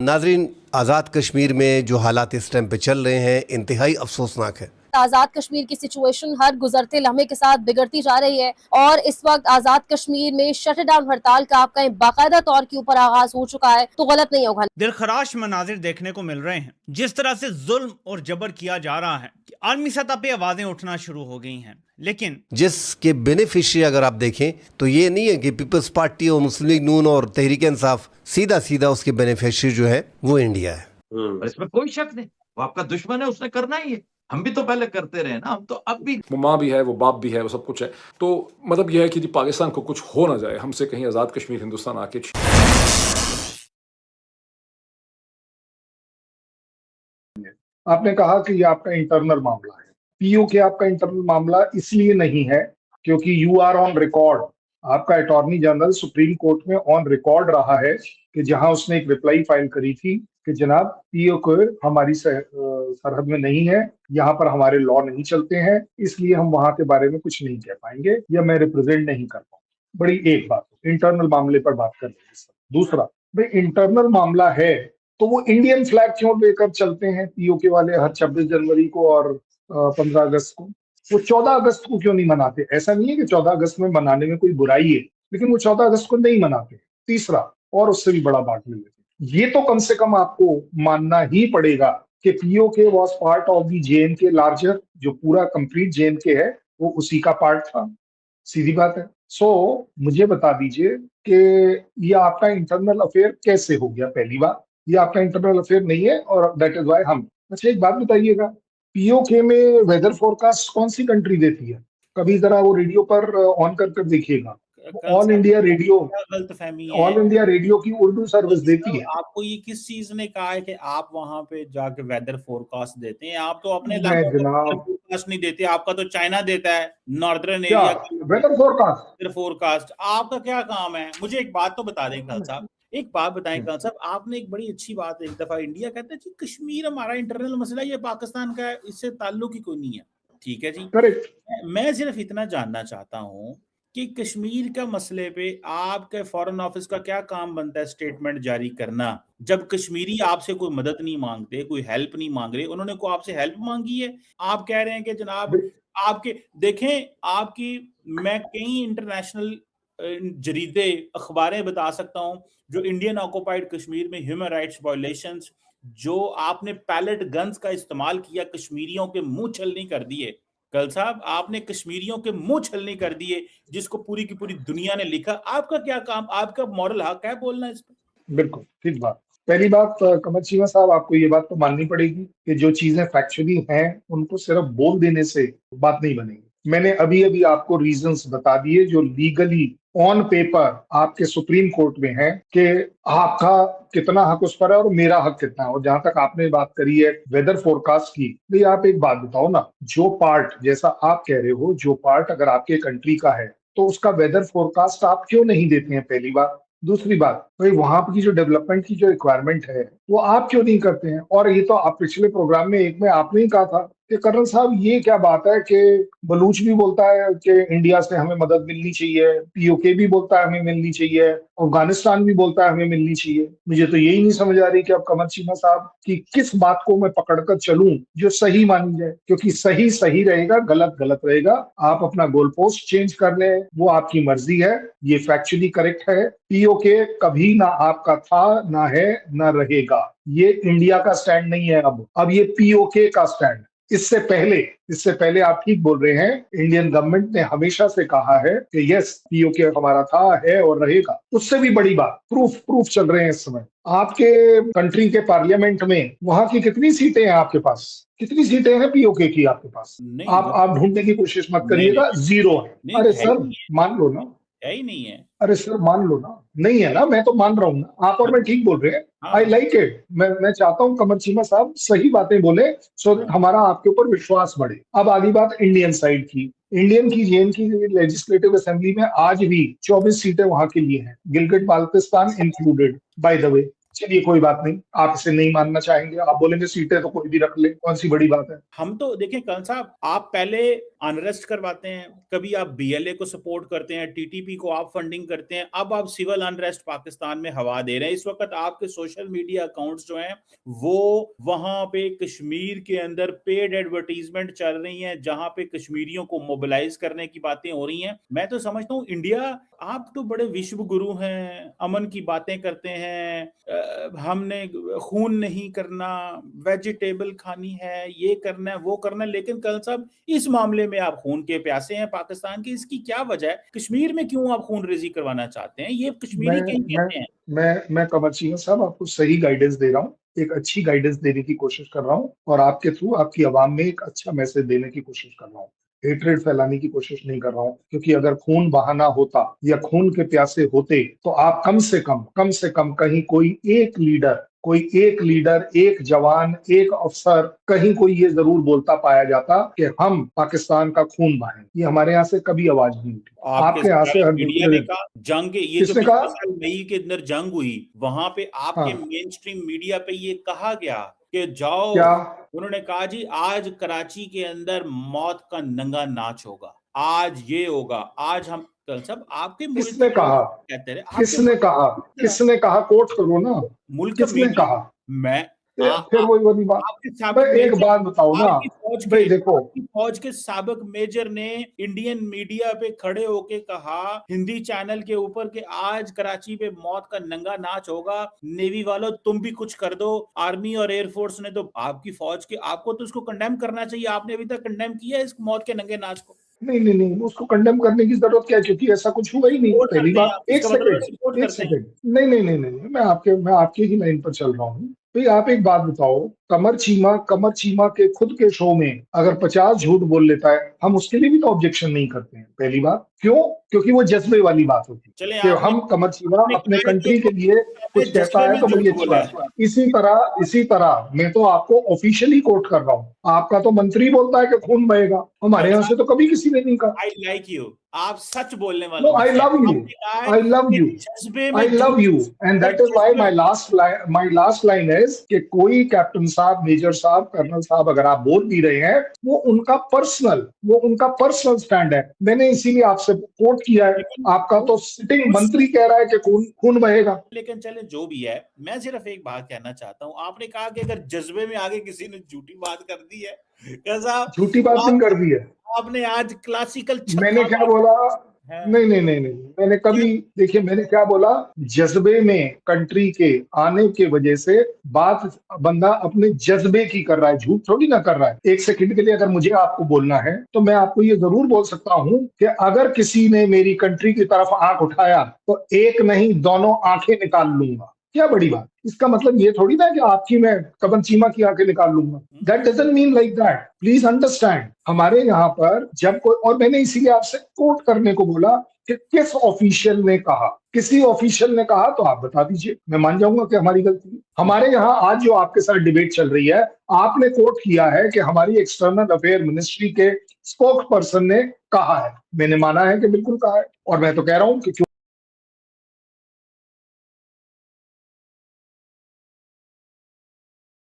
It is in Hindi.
नाजरीन, आज़ाद कश्मीर में जो हालात इस टाइम पे चल रहे हैं इंतहाई अफसोसनाक है। आजाद कश्मीर की सिचुएशन हर गुजरते लम्हे के साथ बिगड़ती जा रही है और इस वक्त आजाद कश्मीर में शटडाउन हड़ताल का आपका बाकायदा तौर के ऊपर आगाज हो चुका है, तो गलत नहीं होगा। दिलखराश मनाजिर देखने को मिल रहे हैं। जिस तरह से जुल्म और जबर किया जा रहा है कि आर्मी सतह पे आवाजें उठना शुरू हो गई हैं, लेकिन जिसके बेनिफिशियरी अगर आप देखें तो ये नहीं है कि पीपल्स पार्टी और मुस्लिम लीग नून और तहरीक इंसाफ, सीधा सीधा उसके बेनिफिशियरी जो है वो इंडिया है। इसमें कोई शक नहीं, वो आपका दुश्मन है, उसने करना ही है। हम भी तो पहले करते रहे ना, हम तो अब भी। वो माँ भी है, वो बाप भी है, वो सब कुछ है। तो मतलब यह है कि पाकिस्तान को कुछ हो ना जाए, हमसे कहीं आज़ाद कश्मीर हिंदुस्तान आके। आपने कहा कि ये आपका इंटरनल मामला है। पीओके आपका इंटरनल मामला इसलिए नहीं है क्योंकि यू आर ऑन रिकॉर्ड। आपका अटॉर्नी जनरल सुप्रीम कोर्ट में ऑन रिकॉर्ड रहा है कि जहां उसने एक रिप्लाई फाइल करी थी कि जनाब पीओके हमारी सरहद में नहीं है, यहाँ पर हमारे लॉ नहीं चलते हैं, इसलिए हम वहां के बारे में कुछ नहीं कह पाएंगे या मैं रिप्रेजेंट नहीं कर पाऊंगा। बड़ी एक बात, इंटरनल मामले पर बात कर रहे हैं। दूसरा, भाई इंटरनल मामला है तो वो इंडियन फ्लैग क्यों लेकर चलते हैं पीओके वाले हर 26 जनवरी को और 15 अगस्त को? वो 14 अगस्त को क्यों नहीं मनाते? ऐसा नहीं है कि 14 अगस्त में मनाने में कोई बुराई है, लेकिन वो 14 अगस्त को नहीं मनाते। तीसरा, और उससे भी बड़ा बात ले लेते, ये तो कम से कम आपको मानना ही पड़ेगा कि PoK was part of the JNK larger, जो पूरा कंप्लीट जेएनके है वो उसी का पार्ट था। सीधी बात है। मुझे बता दीजिए कि ये आपका इंटरनल अफेयर कैसे हो गया? पहली बात, ये आपका इंटरनल अफेयर नहीं है और दैट इज वाई हम। अच्छा, एक बात बताइएगा, पीओके में वेदर फोरकास्ट कौन सी कंट्री देती है? कभी जरा वो रेडियो पर ऑन कर देखिएगा। ऑल इंडिया रेडियो, गलतफहमी है। ऑल इंडिया रेडियो की उर्दू सर्विस देती है। आपको ये किस चीज ने कहा है कि आप वहां पे जाके वेदर फोरकास्ट देते हैं? आप तो अपने जनाब फोरकास्ट नहीं देते, आपका तो चाइना देता है नॉर्दर्न क्या area weather forecast. Weather forecast आपका क्या काम है? मुझे एक बात तो बता दें कल साहब, एक बात बताएं कल साहब, आपने एक बड़ी अच्छी बात, एक दफा इंडिया कहता है जी कश्मीर हमारा इंटरनल मसला, ये पाकिस्तान का है, इससे ताल्लुक ही कोई नहीं है। ठीक है जी, करेक्ट। मैं सिर्फ इतना जानना चाहता हूं कि कश्मीर का मसले पे आपके फॉरेन ऑफिस का क्या काम बनता है? स्टेटमेंट जारी करना, जब कश्मीरी आपसे कोई मदद नहीं मांगते, कोई हेल्प नहीं मांग रहे, उन्होंने को आपसे हेल्प मांगी है, आप कह रहे हैं कि जनाब आपके देखें आपकी, मैं कई इंटरनेशनल जरीदे अखबारें बता सकता हूं जो इंडियन ऑक्युपाइड कश्मीर में ह्यूमन राइट्स वायलेशंस, जो आपने पैलेट गन्स का इस्तेमाल किया, कश्मीरियों के मुंह छलनी कर दिए। कल साहब आपने कश्मीरियों के मुंह छलनी कर दिए, जिसको पूरी की पूरी दुनिया ने लिखा। आपका क्या काम, आपका मॉरल हक है बोलना इस पर? बिल्कुल ठीक बात। पहली बात, कमर चीमा साहब, आपको ये बात तो माननी पड़ेगी कि जो चीजें फैक्चुअली हैं उनको सिर्फ बोल देने से बात नहीं बनेगी। मैंने अभी अभी आपको रीजंस बता दिए जो लीगली ऑन पेपर आपके सुप्रीम कोर्ट में है कि आपका कितना हक उस पर है और मेरा हक कितना है। और जहां तक आपने बात करी है वेदर फोरकास्ट की, भाई आप एक बात बताओ ना, जो पार्ट, जैसा आप कह रहे हो, जो पार्ट अगर आपके कंट्री का है तो उसका वेदर फोरकास्ट आप क्यों नहीं देते हैं? पहली बात। दूसरी बात, भाई वहां की जो डेवलपमेंट की जो रिक्वायरमेंट है वो आप क्यों नहीं करते हैं? और ये तो आप पिछले प्रोग्राम में एक में आपने ही कहा था कि कर्नल साहब ये क्या बात है कि बलूच भी बोलता है कि इंडिया से हमें मदद मिलनी चाहिए, पीओके भी बोलता है हमें मिलनी चाहिए, अफगानिस्तान भी बोलता है हमें मिलनी चाहिए। मुझे तो यही नहीं समझ आ रही कि अब कमर चीमा साहब की किस बात को मैं पकड़कर चलूं जो सही मानी जाए, क्योंकि सही सही रहेगा, गलत गलत रहेगा। आप अपना गोल पोस्ट चेंज कर ले, वो आपकी मर्जी है, ये फैक्चुअली करेक्ट है। पीओके कभी ना आपका था, ना है, ना रहेगा। ये इंडिया का स्टैंड नहीं है, अब ये पीओके का स्टैंड। इससे पहले आप ठीक बोल रहे हैं, इंडियन गवर्नमेंट ने हमेशा से कहा है कि यस पीओके हमारा था, है और रहेगा। उससे भी बड़ी बात, प्रूफ चल रहे हैं इस समय आपके कंट्री के पार्लियामेंट में। वहां की कितनी सीटें हैं आपके पास? कितनी सीटें हैं पीओके की आपके पास? आप ढूंढने की कोशिश मत करिएगा, जीरो है। अरे सर मान लो ना, है ही नहीं है। अरे सर मान लो ना, नहीं है ना, मैं तो मान रहा हूँ ना, आप और मैं ठीक बोल रहे हैं। I like it. मैं चाहता हूँ कमर चीमा साहब सही बातें बोले सो दैट हमारा आपके ऊपर विश्वास बढ़े। अब आगे बात इंडियन साइड की। इंडियन की जेएन की लेजिस्लेटिव असेंबली में आज भी 24 सीटें वहां के लिए हैं, Gilgit Baltistan included by the way. चलिए कोई बात नहीं, आप इसे नहीं मानना चाहेंगे, आप बोलेंगे सीटें तो कोई भी रख ले, कौन सी बड़ी बात है। हम तो देखें कंस साहब, आप पहले अनरेस्ट करवाते हैं, कभी आप बीएलए को सपोर्ट करते हैं, टीटीपी को आप फंडिंग करते हैं, अब आप सिविल अनरेस्ट पाकिस्तान में हवा दे रहे हैं। इस वक्त आपके सोशल मीडिया अकाउंट्स जो हैं वो वहां पे कश्मीर के अंदर पेड एडवर्टीजमेंट चल रही हैं, जहां पे कश्मीरियों को मोबिलाइज करने की बातें हो रही हैं। मैं तो समझता हूँ इंडिया, आप तो बड़े विश्व गुरु हैं, अमन की बातें करते हैं, हमने खून नहीं करना, वेजिटेबल खानी है, ये करना है, वो करना है, लेकिन कल साहब इस मामले में आप खून के प्यासे हैं पाकिस्तान की। इसकी क्या वजह है? कश्मीर में क्यों आप खून रेजी करवाना चाहते हैं? ये कश्मीरी कहीं कहते हैं। मैं कमर सिंह साहब आपको सही गाइडेंस दे रहा हूँ, एक अच्छी गाइडेंस देने की कोशिश कर रहा हूँ, और आपके थ्रू आपकी आवाम में एक अच्छा मैसेज देने की कोशिश कर रहा हूँ। हेट्रेड फैलाने की कोशिश नहीं कर रहा हूँ, क्योंकि अगर खून बहाना होता या खून के प्यासे होते तो आप कम से कम कहीं कोई एक लीडर, एक जवान, एक अफसर, कहीं कोई ये जरूर बोलता पाया जाता कि हम पाकिस्तान का खून बहाएं। ये हमारे यहाँ से कभी आवाज नहीं उठी। आपके यहाँ से मीडिया ने कहा, जंग के ये जो किसने कहा? मई के अंदर जंग हुई, वहां पे आपके मेन स्ट्रीम मीडिया पे ये कहा गया कि जाओ, क्या? उन्होंने कहा जी आज कराची के अंदर मौत का नंगा नाच होगा, आज ये होगा, आज हम कल सब आपके किसने कहा? कहते रहे, किसने कहा? कोट करो ना, मुल्क किसने कहा? मैं फिर वही वाली बात। एक बात बताओ ना भाई, देखो फौज के साबिक मेजर ने इंडियन मीडिया पे खड़े होके कहा, हिंदी चैनल के ऊपर, कि आज कराची पे मौत का नंगा नाच होगा, नेवी वालों तुम भी कुछ कर दो। आर्मी और एयरफोर्स ने तो आपकी फौज के, आपको तो उसको कंडेम करना चाहिए, आपने अभी तक कंडेम किया इस मौत के नंगे नाच को? नहीं, उसको कंडेम करने की जरूरत क्या है, क्योंकि ऐसा कुछ हुआ ही नहीं। पहली बात, एक सेकंड, नहीं, मैं आपके ही लाइन पर चल रहा हूँ। भाई आप एक बात बताओ, कमर चीमा के खुद के शो में अगर 50 झूठ बोल लेता है, हम उसके लिए भी तो ऑब्जेक्शन नहीं करते हैं। पहली बात, क्यों? क्योंकि वो जज्बे वाली बात होती है कि हम कमर चीमा अपने कंट्री के लिए कुछ कहता है तो बड़ी अच्छी बात है। इसी तरह मैं तो आपको ऑफिशियली कोट कर रहा हूँ, आपका तो मंत्री बोलता है कि खून बहेगा, हमारे यहाँ से तो कभी किसी ने नहीं कहा। आई लाइक यू, आप सच बोलने वाले। I love you and that is why my last line is कि कोई कैप्टन साहब, मेजर साहब, कर्नल साहब अगर आप बोल भी रहे हैं, वो उनका पर्सनल स्टैंड है। मैंने इसीलिए आपसे कोट किया है। आपका तो सिटिंग मंत्री कह रहा है कि खून बहेगा। लेकिन चले जो भी है, मैं सिर्फ एक बात कहना चाहता हूँ। आपने कहा कि अगर जज्बे में आगे किसी ने झूठी बात कर दी है, झूठी बात नहीं कर दी है आपने। आज क्लासिकल मैंने क्या बोला? नहीं, मैंने कभी, देखिए मैंने क्या बोला, जज्बे में कंट्री के आने के वजह से बात बंदा अपने जज्बे की कर रहा है, झूठ थोड़ी ना कर रहा है। एक सेकंड के लिए अगर मुझे आपको बोलना है तो मैं आपको ये जरूर बोल सकता हूँ कि अगर किसी ने मेरी कंट्री की तरफ आंख उठाया तो एक नहीं दोनों आंखें निकाल लूंगा। क्या बड़ी बात? इसका मतलब ये थोड़ी ना कि आपकी मैं कमर चीमा की आंखें निकाल लूंगा। That doesn't mean like that, please understand. हमारे यहाँ पर जब कोई, और मैंने इसीलिए आपसे कोट करने को बोला कि किस ऑफिशियल ने कहा, किसी ऑफिशियल ने कहा तो आप बता दीजिए, मैं मान जाऊंगा कि हमारी गलती है। हमारे यहाँ आज जो आपके साथ डिबेट चल रही है, आपने कोट किया है कि हमारी एक्सटर्नल अफेयर मिनिस्ट्री के स्पोक्स पर्सन ने कहा है। मैंने माना है कि बिल्कुल कहा है, और मैं तो कह रहा हूँ कि